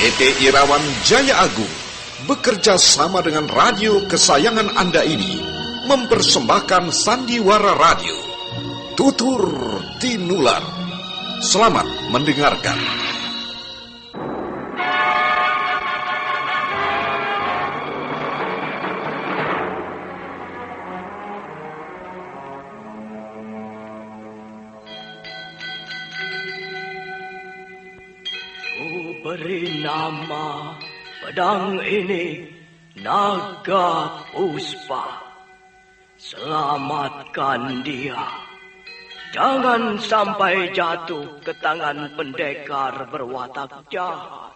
PT Irawan Jaya Agung bekerja sama dengan radio kesayangan Anda ini mempersembahkan sandiwara radio Tutur Tinular. Selamat mendengarkan. Beri nama pedang ini Naga Puspa. Selamatkan dia. Jangan sampai jatuh ke tangan pendekar berwatak jahat.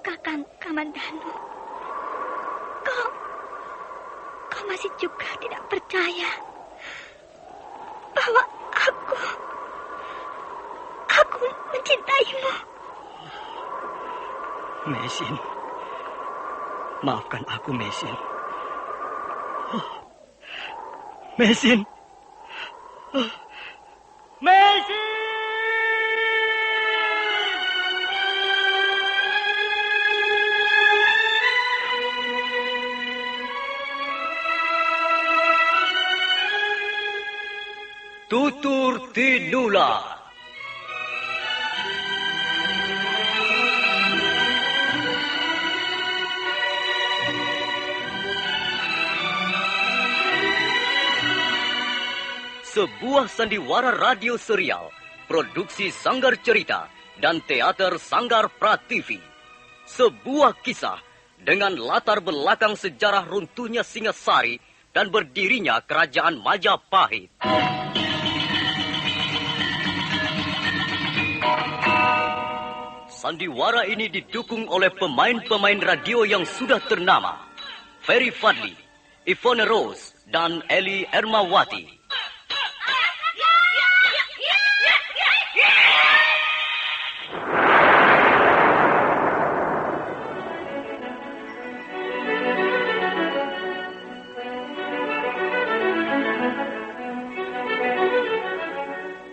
Kakang Kamandanu, kau masih juga tidak percaya bahwa aku mencintaimu. Mesin, maafkan aku, Mesin. Mesin, Mesin. Tutur Tinular. Sebuah sandiwara radio serial, produksi Sanggar Cerita dan Teater Sanggar Prativi. Sebuah kisah dengan latar belakang sejarah runtuhnya Singasari dan berdirinya Kerajaan Majapahit. Sandiwara ini didukung oleh pemain-pemain radio yang sudah ternama, Ferry Fadli, Ivone Rose, dan Eli Ermawati.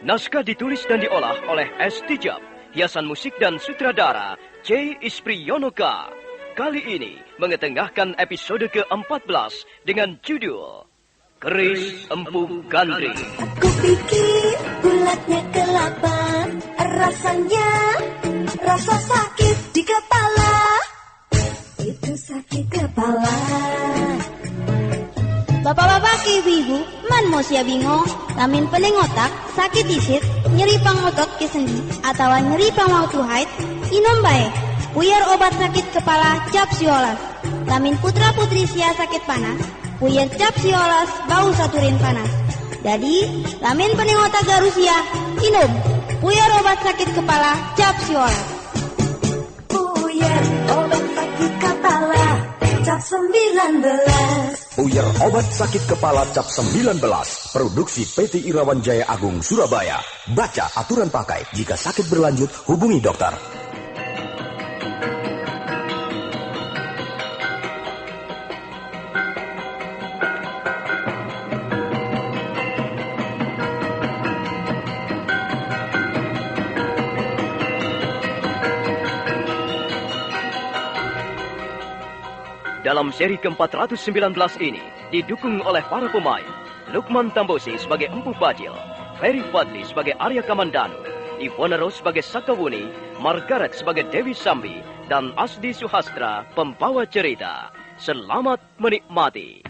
Naskah ditulis dan diolah oleh S. Tijab, hiasan musik dan sutradara C. Ispriyonoka. Kali ini mengetengahkan episode ke-14 dengan judul Keris Empu Gandring. Aku pikir bulatnya kelapa, rasanya rasa sakit di kepala. Itu sakit kepala. Bapak-bapak, ibu-ibu, man mau sia bingung, lamin pening otak, sakit isit, nyeri pangotot ke sendi, atau nyeri pangwatu haid, inom bae, puyer obat sakit kepala cap siolas. Lamin putra-putri sia sakit panas, puyer cap siolas bau saturin panas. Jadi, lamin pening otak garusia, inom, puyer obat sakit kepala cap siolas. Puyer obat sakit kepala cap 19. Puyer obat sakit kepala cap 19. Produksi PT Irawan Jaya Agung Surabaya. Baca aturan pakai. Jika sakit berlanjut, hubungi dokter. Dalam seri ke-419 ini didukung oleh para pemain Lukman Tambosi sebagai Empu Bajil, Ferry Fadli sebagai Arya Kamandanu, Ivone Rose sebagai Sakawuni, Margaret sebagai Dewi Sambi, dan Asdi Suhastra pembawa cerita. Selamat menikmati.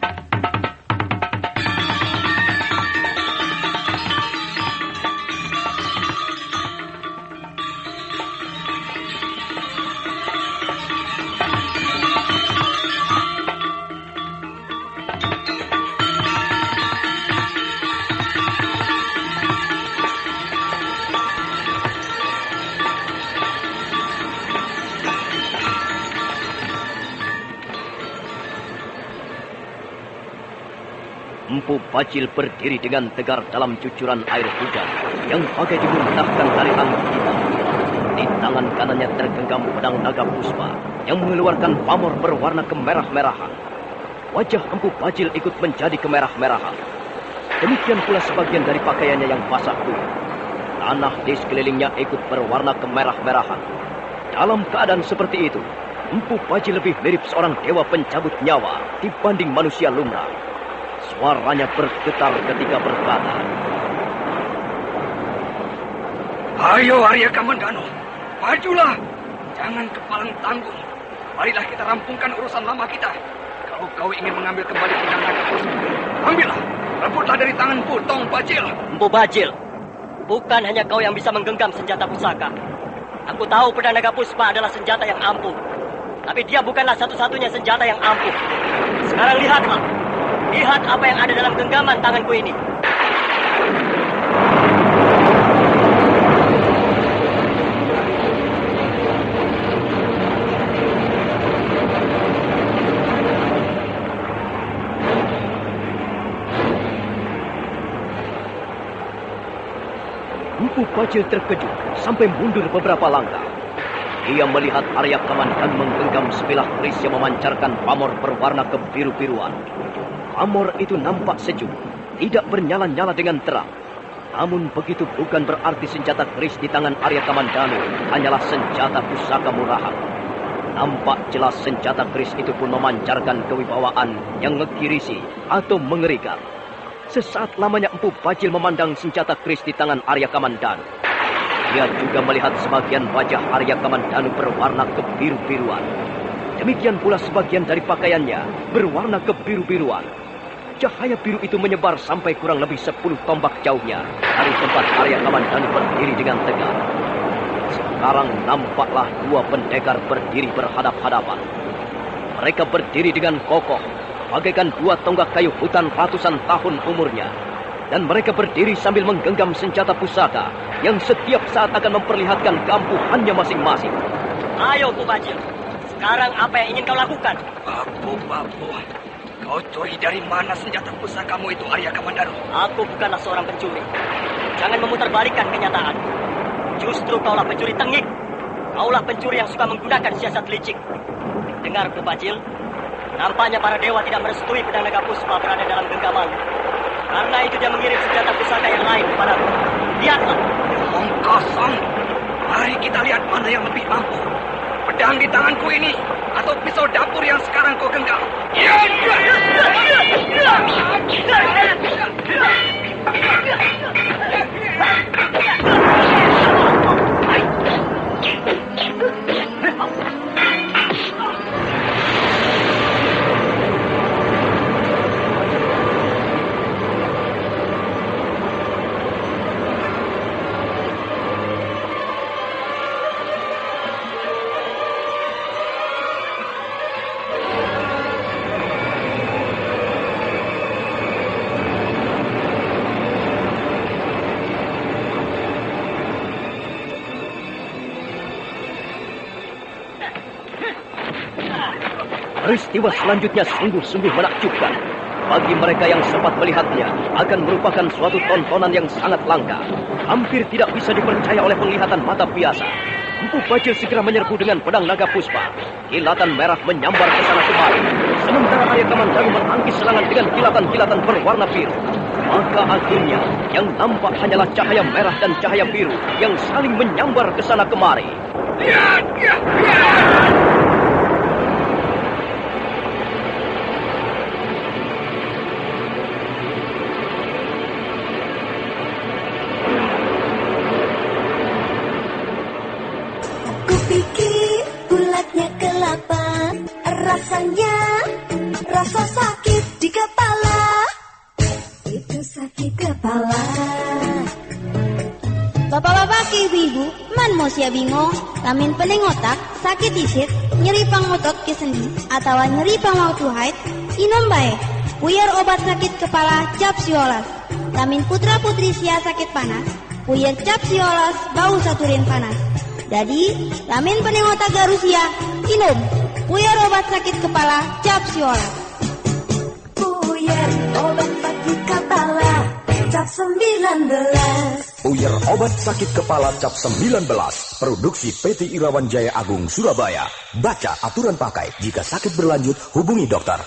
Empu Bajil berdiri dengan tegar dalam cucuran air hujan yang bagai dimuntahkan dari angin hitam. Di tangan tangan kanannya tergenggam pedang naga puspa yang mengeluarkan pamor berwarna kemerah-merahan. Wajah Empu Bajil ikut menjadi kemerah-merahan. Demikian pula sebagian dari pakaiannya yang basah kuyup. Tanah di sekelilingnya ikut berwarna kemerah-merahan. Dalam keadaan seperti itu, Empu Bajil lebih mirip seorang dewa pencabut nyawa dibanding manusia lumrah. Suaranya bergetar ketika berkata, "Ayo Arya Kamandano, majulah. Jangan kepalang tanggung. Marilah kita rampungkan urusan lama kita. Kalau kau ingin mengambil kembali pedang naga puspa, ambillah. Rebutlah dari tangan Tong Bajil." Empu Bajil, bukan hanya kau yang bisa menggenggam senjata pusaka. Aku tahu pedang naga puspa adalah senjata yang ampuh. Tapi dia bukanlah satu-satunya senjata yang ampuh. Sekarang lihatlah. Lihat apa yang ada dalam genggaman tanganku ini. Empu Bajil terkejut sampai mundur beberapa langkah. Ia melihat Arya Kamandanu menggenggam sebilah keris yang memancarkan pamor berwarna kebiru-biruan. Pamor itu nampak sejuk, tidak bernyala-nyala dengan terang. Namun begitu bukan berarti senjata keris di tangan Arya Kamandanu hanyalah senjata pusaka murahan. Nampak jelas senjata keris itu pun memancarkan kewibawaan yang ngegirisi atau mengerikan. Sesaat lamanya Empu Bajil memandang senjata keris di tangan Arya Kamandanu. Dia juga melihat sebagian wajah Arya Kamandanu berwarna kebiru-biruan. Demikian pula sebagian dari pakaiannya berwarna kebiru-biruan. Cahaya biru itu menyebar sampai kurang lebih 10 tombak jauhnya dari tempat Arya Kamandanu berdiri dengan tegak. Sekarang nampaklah dua pendekar berdiri berhadap-hadapan. Mereka berdiri dengan kokoh, bagaikan dua tonggak kayu hutan ratusan tahun umurnya. Dan mereka berdiri sambil menggenggam senjata pusaka yang setiap saat akan memperlihatkan keampuhannya masing-masing. Ayo, Empu Bajil. Sekarang apa yang ingin kau lakukan? Babu, kau curi dari mana senjata pusakamu itu, Arya Kamandanu? Aku bukanlah seorang pencuri. Jangan memutarbalikkan kenyataan. Justru kaulah pencuri tengik. Kaulah pencuri yang suka menggunakan siasat licik. Dengar, Empu Bajil. Nampaknya para dewa tidak merestui pedang naga puspa berada dalam genggaman. Karena itu dia mengirim senjata pusaka yang lain kepadaku. Lihatlah. Omong kosong. Mari kita lihat mana yang lebih ampuh. Pedang di tanganku ini atau pisau dapur yang sekarang kau genggam. Peristiwa selanjutnya sungguh-sungguh menakjubkan. Bagi mereka yang sempat melihatnya, akan merupakan suatu tontonan yang sangat langka. Hampir tidak bisa dipercaya oleh penglihatan mata biasa. Empu Bajil segera menyerbu dengan pedang naga puspa. Kilatan merah menyambar ke sana kemari. Sementara Arya Kamandanu menangkis serangan dengan kilatan-kilatan berwarna biru. Maka akhirnya, yang nampak hanyalah cahaya merah dan cahaya biru yang saling menyambar ke sana kemari. Kupikir bulatnya kelapa, rasanya rasa sakit di kepala. Itu sakit kepala. Bapak-bapak ke ibu-ibu, man mau sia bingung, tamin pening otak, sakit isit, nyeri pangotot ke sendi, atau nyeri pangwaktu haid, inom bae, puyer obat sakit kepala cap siolas. Tamin putra-putri sia sakit panas, puyer cap siolas bau saturin panas. Jadi, tamin pening otak garusia, inom, puyer obat sakit kepala cap siolas. Puyer obat sakit kepala, cap 19. Puyer obat sakit kepala cap 19. Produksi PT Irawan Jaya Agung Surabaya. Baca aturan pakai. Jika sakit berlanjut, hubungi dokter.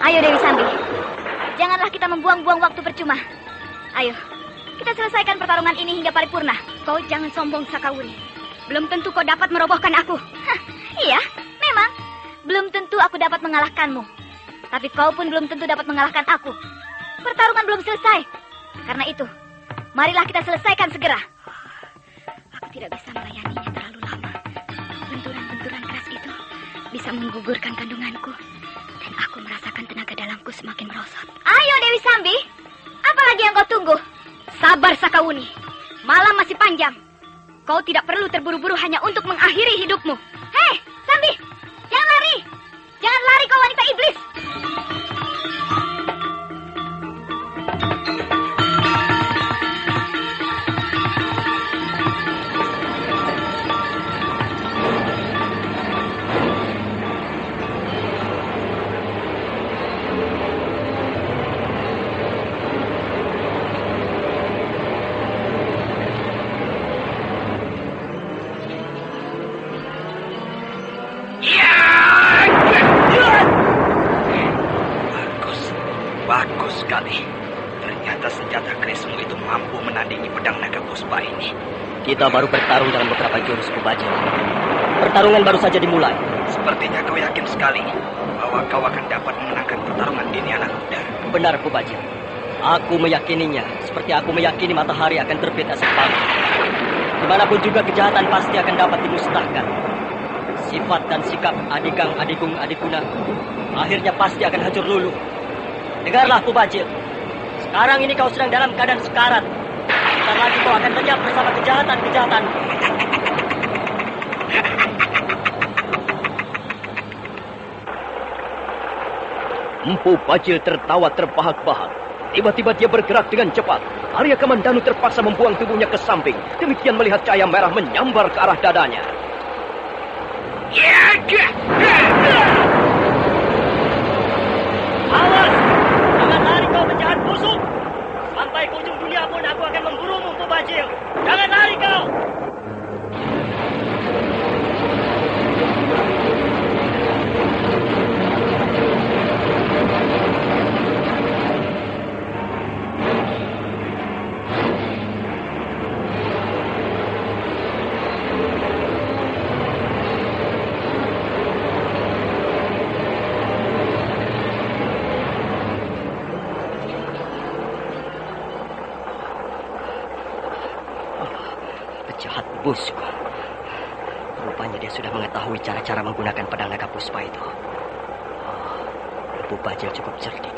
Ayo Dewi Sambi, janganlah kita membuang-buang waktu percuma. Ayo, kita selesaikan pertarungan ini hingga paripurna. Kau jangan sombong, Sakawuni. Belum tentu kau dapat merobohkan aku. Hah, iya, memang. Belum tentu aku dapat mengalahkanmu. Tapi kau pun belum tentu dapat mengalahkan aku. Pertarungan belum selesai. Karena itu, marilah kita selesaikan segera. Aku tidak bisa melayaninya terlalu lama. Benturan-benturan keras itu bisa menggugurkan kandunganku. Dan aku merasakan tenaga dalamku semakin merosot. Ayo Dewi Sambi, apalagi yang kau tunggu? Sabar Sakawuni, malam masih panjang. Kau tidak perlu terburu-buru hanya untuk mengakhiri hidupmu. Hei, Sambi, jangan lari. Jangan lari kau wanita iblis. Bagus sekali. Ternyata senjata kerismu itu mampu menandingi pedang naga puspa ini. Kita baru bertarung dengan beberapa jurus Pubajil. Pertarungan baru saja dimulai. Sepertinya kau yakin sekali bahwa kau akan dapat memenangkan pertarungan ini, anak muda. Benar Pubajil. Aku meyakininya seperti aku meyakini matahari akan terbit esok pagi. Dimanapun juga kejahatan pasti akan dapat dimusnahkan. Sifat dan sikap Adikang, Adikung, Adikuna akhirnya pasti akan hancur luluh. Dengarlah Pubajil. Sekarang ini kau sedang dalam keadaan sekarat. Sebentar lagi kau akan lenyap bersama kejahatan-kejahatan. Empu Bajil tertawa terbahak-bahak. Tiba-tiba dia bergerak dengan cepat. Arya Kamandanu terpaksa membuang tubuhnya ke samping. Demikian melihat cahaya merah menyambar ke arah dadanya. Awas! Jangan lari kau penjahat busuk! Sampai ke ujung dunia pun aku akan memburumu, Pubajil. Jangan lari kau! Jahat busuk. Rupanya dia sudah mengetahui cara-cara menggunakan pedang naga puspa itu. Empu Bajil cukup cerdik.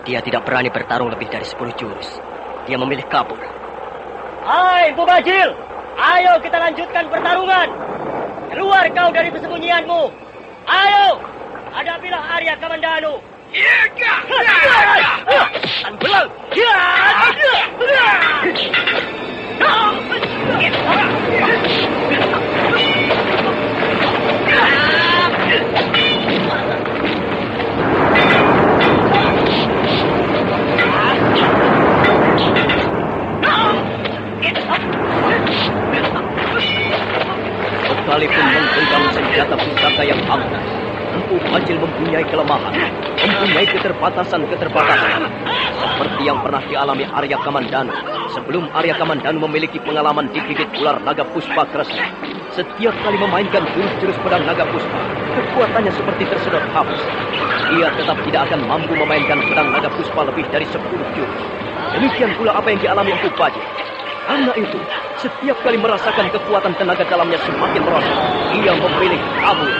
Dia tidak berani bertarung lebih dari 10 jurus. Dia memilih kabur. Hai, Empu Bajil! Ayo kita lanjutkan pertarungan! Keluar kau dari persembunyianmu! Ayo! Hadapilah Arya Kamandanu! Belang! Sekalipun menggenggam senjata pusaka yang ampuh, Empu Bajil mempunyai kelemahan, mempunyai keterbatasan. Seperti yang pernah dialami Arya Kamandanu sebelum Arya Kamandanu memiliki pengalaman digigit ular naga puspa Kresna. Setiap kali memainkan jurus-jurus pedang naga puspa, kekuatannya seperti tersedot habis. Dia tetap tidak akan mampu memainkan pedang naga puspa lebih dari 10 jurus. Demikian pula apa yang dialami Empu Bajil. Karena itu, setiap kali merasakan kekuatan tenaga dalamnya semakin merosot, ia memilih kabur.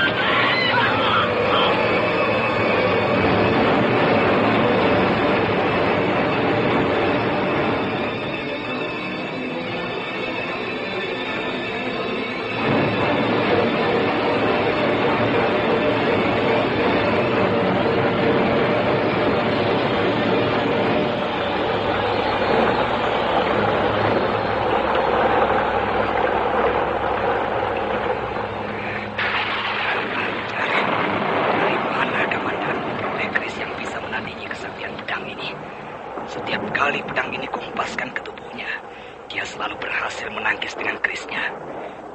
kali pedang ini kuhempaskan ke tubuhnya, dia selalu berhasil menangkis dengan kerisnya.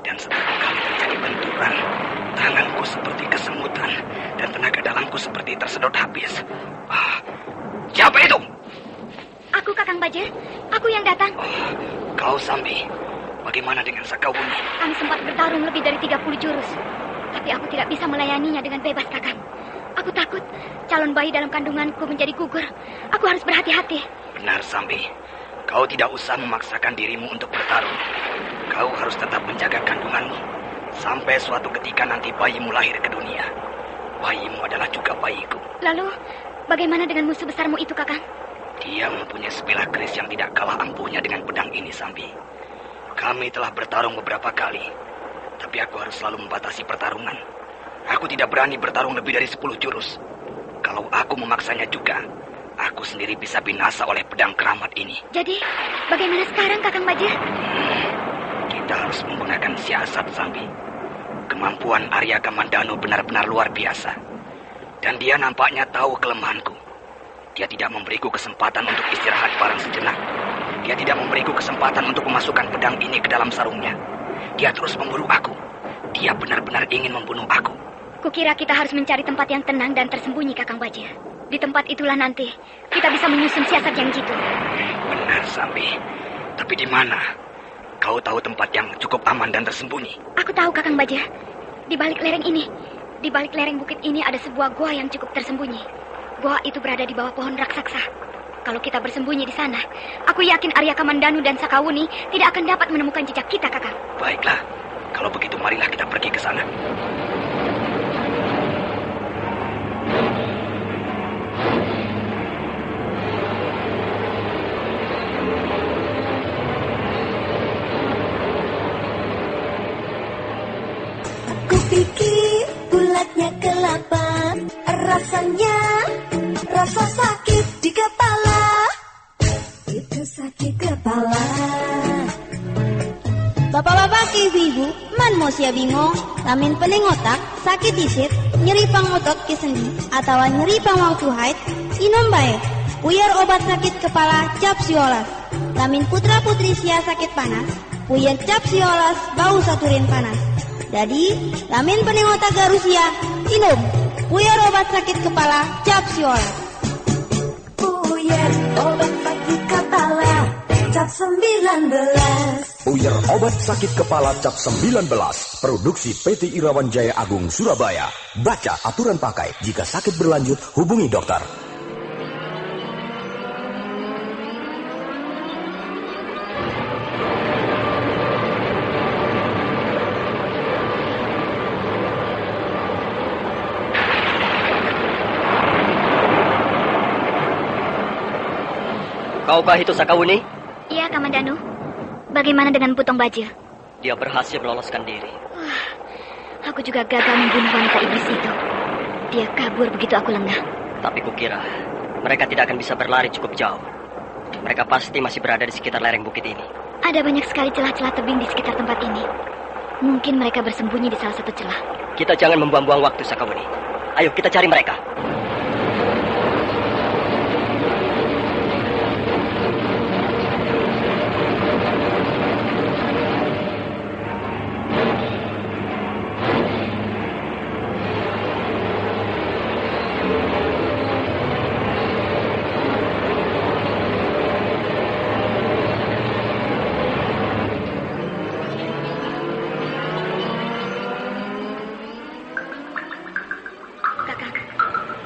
Dan setiap kali terjadi benturan, tanganku seperti kesemutan dan tenaga dalamku seperti tersedot habis. Siapa itu? Aku, Kakang Bajil. Aku yang datang. Kau, Sambi. Bagaimana dengan Sakawuni? Kami sempat bertarung lebih dari 30 jurus. Tapi aku tidak bisa melayaninya dengan bebas, Kakang. Aku takut calon bayi dalam kandunganku menjadi gugur. Aku harus berhati-hati. Benar, Sambi. Kau tidak usah memaksakan dirimu untuk bertarung. Kau harus tetap menjaga kandunganmu. Sampai suatu ketika nanti bayimu lahir ke dunia. Bayimu adalah juga bayiku. Lalu, bagaimana dengan musuh besarmu itu, Kakang? Dia mempunyai sebilah keris yang tidak kalah ampuhnya dengan pedang ini, Sambi. Kami telah bertarung beberapa kali. Tapi aku harus selalu membatasi pertarungan. Aku tidak berani bertarung lebih dari 10 jurus. Kalau aku memaksanya juga, aku sendiri bisa binasa oleh pedang keramat ini. Jadi, bagaimana sekarang, Kakang Bajil? Kita harus menggunakan siasat, Sambi. Kemampuan Arya Kamandanu benar-benar luar biasa. Dan dia nampaknya tahu kelemahanku. Dia tidak memberiku kesempatan untuk istirahat bareng sejenak. Dia tidak memberiku kesempatan untuk memasukkan pedang ini ke dalam sarungnya. Dia terus memburu aku. Dia benar-benar ingin membunuh aku. Kukira kita harus mencari tempat yang tenang dan tersembunyi, Kakang Bajil. Di tempat itulah nanti kita bisa menyusun siasat yang jitu. Benar, Sambi. Tapi di mana? Kau tahu tempat yang cukup aman dan tersembunyi? Aku tahu, Kakang Bajil. Di balik lereng ini. Di balik lereng bukit ini ada sebuah gua yang cukup tersembunyi. Gua itu berada di bawah pohon raksasa. Kalau kita bersembunyi di sana, aku yakin Arya Kamandanu dan Sakawuni tidak akan dapat menemukan jejak kita, Kakang. Baiklah. Kalau begitu marilah kita pergi ke sana. Kupikir bulatnya kelapa, rasanya rasa sakit di kepala. Itu sakit kepala. Bapak-bapak ke ibu-ibu, man mau sia bingung, lamin pening otak, sakit isit, nyeri pangotot ke sendi, atau nyeri pangwaktu haid, inom bae, puyar obat sakit kepala cap siolas. Lamin putra-putri sia sakit panas, puyar cap siolas bau saturin panas. Jadi, lamin pening otak garusia, inom, puyar obat sakit kepala cap siolas. Puyar obat sakit kepala cap 19. Puyar obat sakit kepala cap 19. Produksi PT Irawan Jaya Agung Surabaya. Baca aturan pakai. Jika sakit berlanjut, hubungi dokter. Kaukah itu Sakawuni? Iya, Kamandanu. Bagaimana dengan Putong Bajil? Dia berhasil meloloskan diri. Aku juga gagal membunuh wanita iblis itu. Dia kabur begitu aku lengah. Tapi kukira mereka tidak akan bisa berlari cukup jauh. Mereka pasti masih berada di sekitar lereng bukit ini. Ada banyak sekali celah-celah tebing di sekitar tempat ini. Mungkin mereka bersembunyi di salah satu celah. Kita jangan membuang-buang waktu, Sakawuni. Ayo kita cari mereka.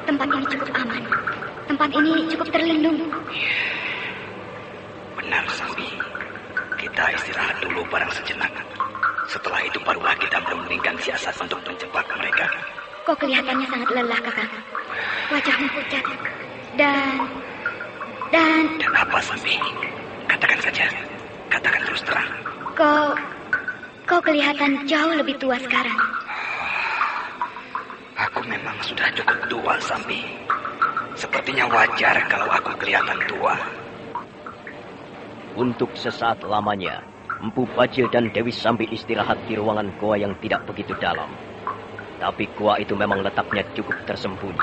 Tempat ini cukup aman. Tempat ini cukup terlindung. Benar, Sambi. Kita istirahat dulu barang sejenak. Setelah itu barulah kita menemukan siasat untuk menjebak mereka. Kok kelihatannya sangat lelah, Kakang. Wajahmu pucat. Dan apa, Sambi? Katakan saja. Katakan terus terang. Kau kelihatan jauh lebih tua sekarang. Aku memang sudah cukup tua, Sambi. Sepertinya wajar kalau aku kelihatan tua. Untuk sesaat lamanya, Empu Bajil dan Dewi Sambi istirahat di ruangan goa yang tidak begitu dalam. Tapi goa itu memang letaknya cukup tersembunyi.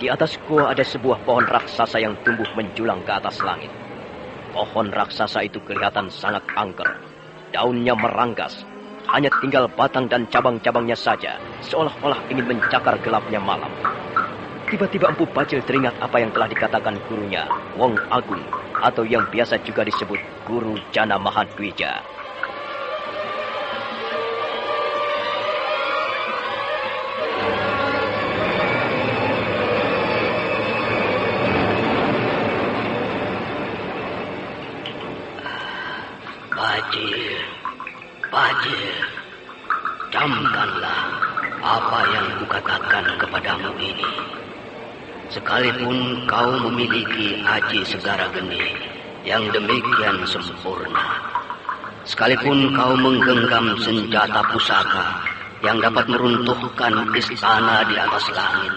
Di atas goa ada sebuah pohon raksasa yang tumbuh menjulang ke atas langit. Pohon raksasa itu kelihatan sangat angker. Daunnya meranggas. Hanya tinggal batang dan cabang-cabangnya saja, seolah-olah ingin mencakar gelapnya malam. Tiba-tiba Empu Bajil teringat apa yang telah dikatakan gurunya, Wong Agung, atau yang biasa juga disebut Guru Jana Mahadwija. Bajil, camkanlah apa yang kukatakan kepadamu ini. Sekalipun kau memiliki aji segara geni yang demikian sempurna, sekalipun kau menggenggam senjata pusaka yang dapat meruntuhkan istana di atas langit,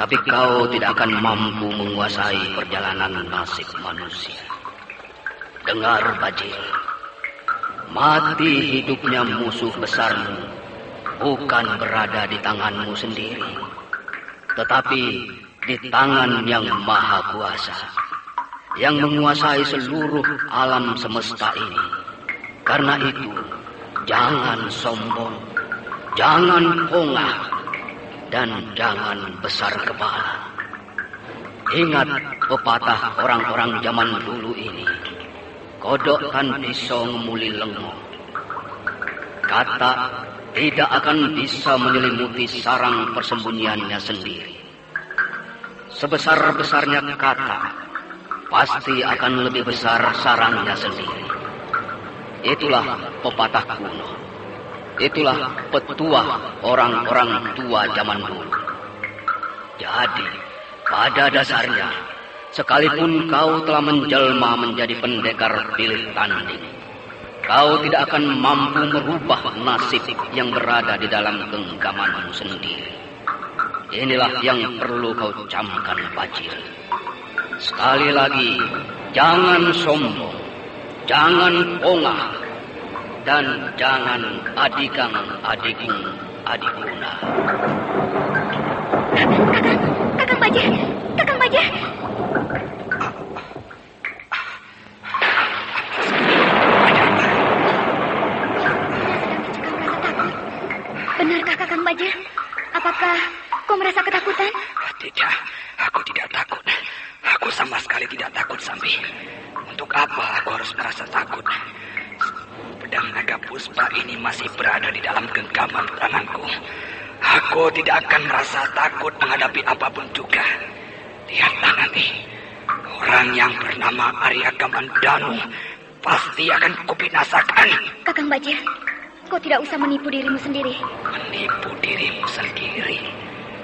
tapi kau tidak akan mampu menguasai perjalanan nasib manusia. Dengar, Bajil. Mati hidupnya musuh besarmu bukan berada di tanganmu sendiri, tetapi di tangan yang maha kuasa, yang menguasai seluruh alam semesta ini. Karena itu, jangan sombong, jangan pongah, dan jangan besar kepala. Ingat pepatah orang-orang zaman dulu ini, kodok kan bisa ngemuli lengo. Kata tidak akan bisa menyelimuti sarang persembunyiannya sendiri. Sebesar-besarnya kata, pasti akan lebih besar sarangnya sendiri. Itulah pepatah kuno. Itulah petuah orang-orang tua zaman dulu. Jadi, pada dasarnya, sekalipun kau telah menjelma menjadi pendekar pilih tanding, kau tidak akan mampu merubah nasib yang berada di dalam genggamanmu sendiri. Inilah yang perlu kau camkan, Bajil. Sekali lagi, jangan sombong, jangan pongah, dan jangan adikang adikung adikuna. Kakang Bajil, Kakang Bajil. Benarkah Kakang Bajil? Apakah kau merasa ketakutan? Tidak, aku tidak takut. Aku sama sekali tidak takut, Sambi. Untuk apa aku harus merasa takut? Pedang naga puspa ini masih berada di dalam genggaman tanganku. Aku tidak akan merasa takut menghadapi apapun juga. Lihatlah nanti, orang yang bernama Arya Kamandanu pasti akan kubinasakan. Kakang Bajil, kau tidak usah menipu dirimu sendiri. Menipu dirimu sendiri?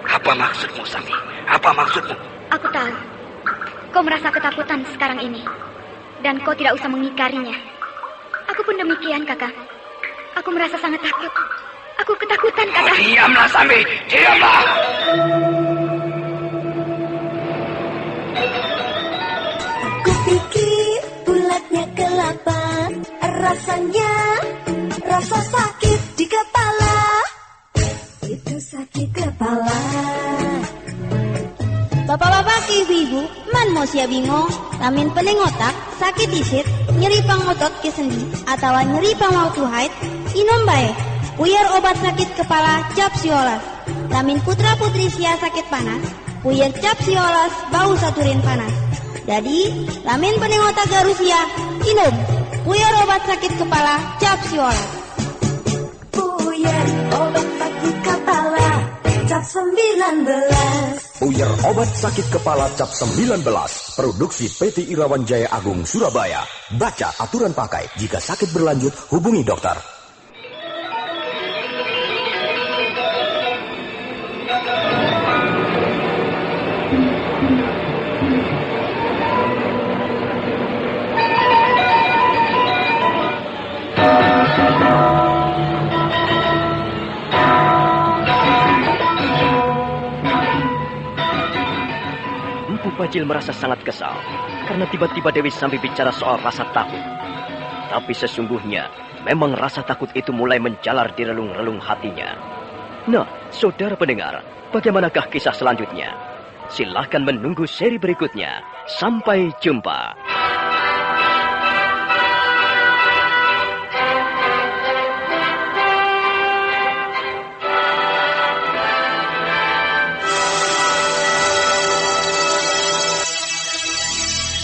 Apa maksudmu, Sami? Apa maksudmu? Aku tahu. Kau merasa ketakutan sekarang ini. Dan kau tidak usah mengingkarinya. Aku pun demikian, Kakang. Aku merasa sangat takut. Aku ketakutan, Kakang. Oh, diamlah, Sami. Diamlah. Kupikir bulatnya kelapa, rasanya rasa sakit di kepala. Itu sakit kepala. Bapak-bapak, ibu-ibu, man mau sia bingung, lamin pening otak, sakit isit, nyeri pang otot ke sendi, atau nyeri pang waktu haid, inom bae, puyar obat sakit kepala cap siolas. Lamin putra-putri sia sakit panas, puyar cap siolas bau saturin panas. Jadi, lamin pening otak garusia, inom, puyar obat sakit kepala cap siolas. Puyar obat sakit kepala cap 19. Puyar obat sakit kepala cap 19, produksi PT Irawan Jaya Agung Surabaya. Baca aturan pakai, jika sakit berlanjut hubungi dokter. Bajil merasa sangat kesal karena tiba-tiba Dewi Sambi bicara soal rasa takut. Tapi sesungguhnya memang rasa takut itu mulai menjalar di relung-relung hatinya. Nah, saudara pendengar, bagaimanakah kisah selanjutnya? Silahkan menunggu seri berikutnya. Sampai jumpa.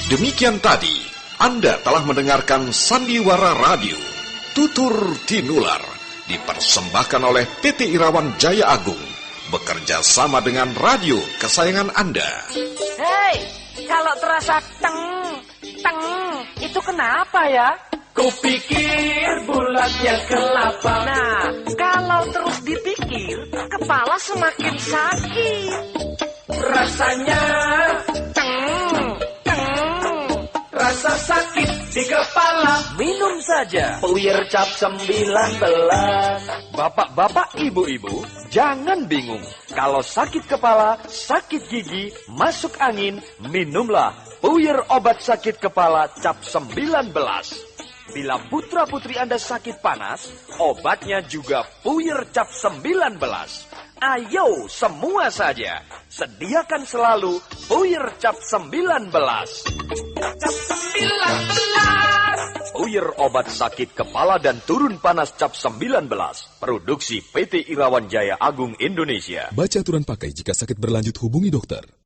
Demikian tadi, Anda telah mendengarkan Sandiwara Radio, Tutur Tinular, dipersembahkan oleh PT Irawan Jaya Agung, bekerja sama dengan radio kesayangan Anda. Hei, kalau terasa teng, itu kenapa ya? Kupikir bulatnya kelapa. Nah, kalau terus dipikir, kepala semakin sakit. Rasanya rasa sakit di kepala. Minum saja Puyer Cap 19. Bapak-bapak, ibu-ibu, jangan bingung. Kalau sakit kepala, sakit gigi, masuk angin, minumlah Puyer obat sakit kepala Cap 19. Bila putra-putri Anda sakit panas, obatnya juga Puyer Cap 19. Ayo semua saja, sediakan selalu Puyer Cap 19. Cap 19. Puyer obat sakit kepala dan turun panas Cap 19. Produksi PT Irawan Jaya Agung Indonesia. Baca aturan pakai jika sakit berlanjut, hubungi dokter.